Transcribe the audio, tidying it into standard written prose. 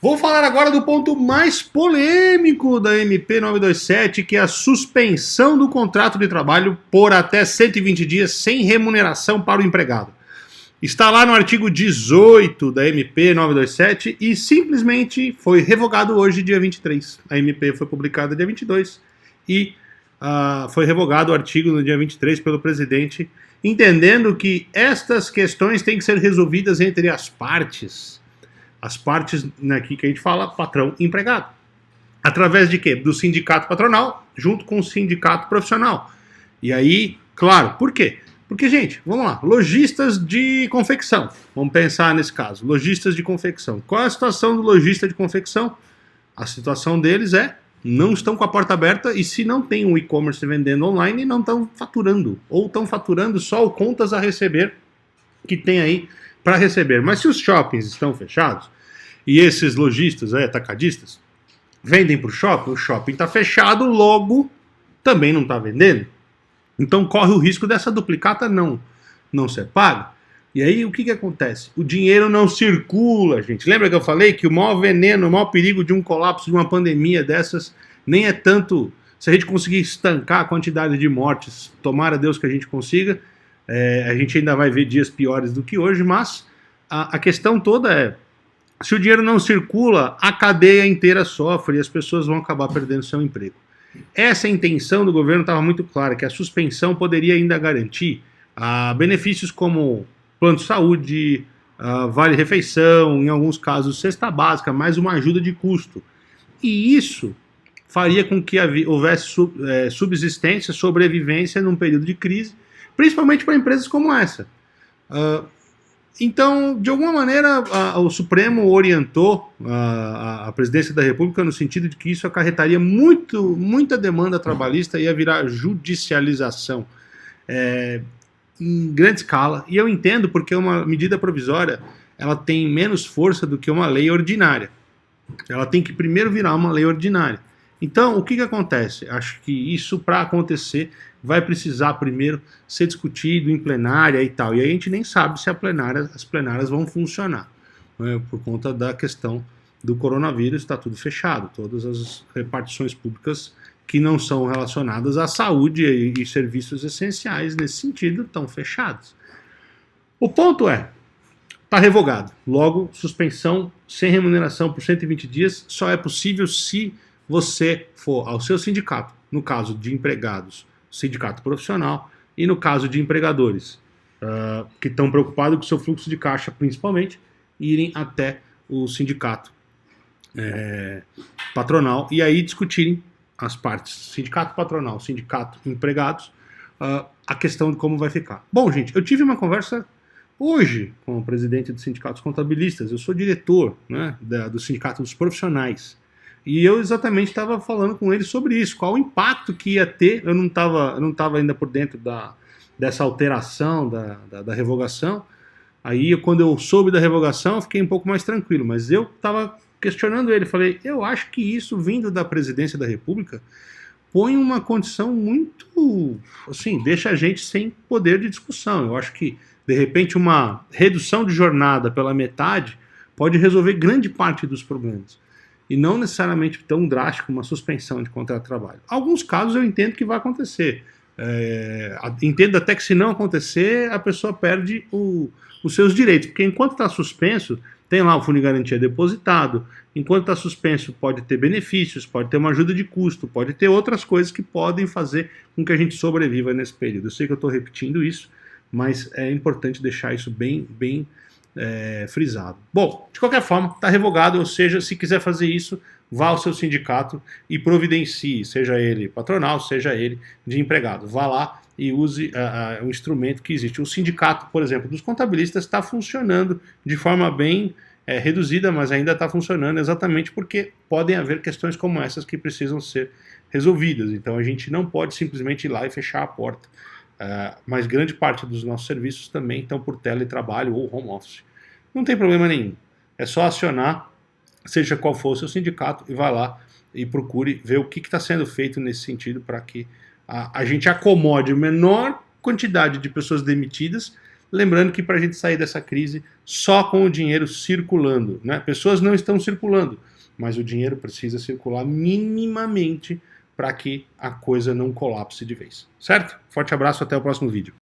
Vou falar agora do ponto mais polêmico da MP 927, que é a suspensão do contrato de trabalho por até 120 dias sem remuneração para o empregado. Está lá no artigo 18 da MP 927 e simplesmente foi revogado hoje, dia 23. A MP foi publicada dia 22 e foi revogado o artigo no dia 23 pelo presidente, entendendo que estas questões têm que ser resolvidas entre as partes. As partes aqui que a gente fala, patrão e empregado. Através de quê? Do sindicato patronal, junto com o sindicato profissional. E aí, claro, por quê? Porque, gente, vamos lá, lojistas de confecção. Vamos pensar nesse caso, lojistas de confecção. Qual é a situação do lojista de confecção? A situação deles é, não estão com a porta aberta e se não tem um e-commerce vendendo online, não estão faturando. Ou estão faturando só o contas a receber que tem aí para receber. Mas se os shoppings estão fechados e esses lojistas, atacadistas, vendem para o shopping está fechado, logo também não está vendendo. Então corre o risco dessa duplicata não ser paga. E aí o que acontece? O dinheiro não circula, gente. Lembra que eu falei que o maior veneno, o maior perigo de um colapso, de uma pandemia dessas, nem é tanto se a gente conseguir estancar a quantidade de mortes, tomara Deus que a gente consiga. A gente ainda vai ver dias piores do que hoje, mas a questão toda é, se o dinheiro não circula, a cadeia inteira sofre e as pessoas vão acabar perdendo seu emprego. Essa intenção do governo estava muito clara, que a suspensão poderia ainda garantir benefícios como plano de saúde, vale-refeição, em alguns casos cesta básica, mais uma ajuda de custo. E isso faria com que houvesse subsistência, sobrevivência num período de crise, principalmente para empresas como essa. Então, de alguma maneira, o Supremo orientou a presidência da República no sentido de que isso acarretaria muita demanda trabalhista e ia virar judicialização em grande escala. E eu entendo porque uma medida provisória ela tem menos força do que uma lei ordinária. Ela tem que primeiro virar uma lei ordinária. Então, o que acontece? Acho que isso, para acontecer, vai precisar primeiro ser discutido em plenária e tal. E aí a gente nem sabe se as plenárias vão funcionar, né? Por conta da questão do coronavírus, está tudo fechado. Todas as repartições públicas que não são relacionadas à saúde e serviços essenciais nesse sentido estão fechadas. O ponto é, está revogado. Logo, suspensão sem remuneração por 120 dias só é possível se você for ao seu sindicato, no caso de empregados, sindicato profissional, e no caso de empregadores que estão preocupados com o seu fluxo de caixa, principalmente, irem até o sindicato patronal e aí discutirem as partes, sindicato patronal, sindicato empregados, a questão de como vai ficar. Bom, gente, eu tive uma conversa hoje com o presidente dos sindicatos contabilistas, eu sou diretor, né, do sindicato dos profissionais, e eu exatamente estava falando com ele sobre isso, qual o impacto que ia ter. Eu não estava ainda por dentro dessa alteração, da revogação. Aí, quando eu soube da revogação, eu fiquei um pouco mais tranquilo, mas eu estava questionando ele, falei, eu acho que isso, vindo da presidência da República, põe uma condição muito, assim, deixa a gente sem poder de discussão. Eu acho que, de repente, uma redução de jornada pela metade pode resolver grande parte dos problemas. E não necessariamente tão drástico uma suspensão de contrato de trabalho. Alguns casos eu entendo que vai acontecer. Entendo até que se não acontecer, a pessoa perde os seus direitos. Porque enquanto está suspenso, tem lá o fundo de garantia depositado. Enquanto está suspenso, pode ter benefícios, pode ter uma ajuda de custo, pode ter outras coisas que podem fazer com que a gente sobreviva nesse período. Eu sei que eu estou repetindo isso, mas é importante deixar isso bem frisado. Bom, de qualquer forma, está revogado, ou seja, se quiser fazer isso, vá ao seu sindicato e providencie, seja ele patronal, seja ele de empregado. Vá lá e use o instrumento que existe. O sindicato, por exemplo, dos contabilistas está funcionando de forma bem reduzida, mas ainda está funcionando exatamente porque podem haver questões como essas que precisam ser resolvidas. Então a gente não pode simplesmente ir lá e fechar a porta. Mas grande parte dos nossos serviços também estão por teletrabalho ou home office. Não tem problema nenhum. É só acionar, seja qual for o seu sindicato, e vá lá e procure ver o que está sendo feito nesse sentido para que a gente acomode a menor quantidade de pessoas demitidas Lembrando que para a gente sair dessa crise, só com o dinheiro circulando, né? Pessoas não estão circulando, mas o dinheiro precisa circular minimamente para que a coisa não colapse de vez. Certo? Forte abraço, até o próximo vídeo.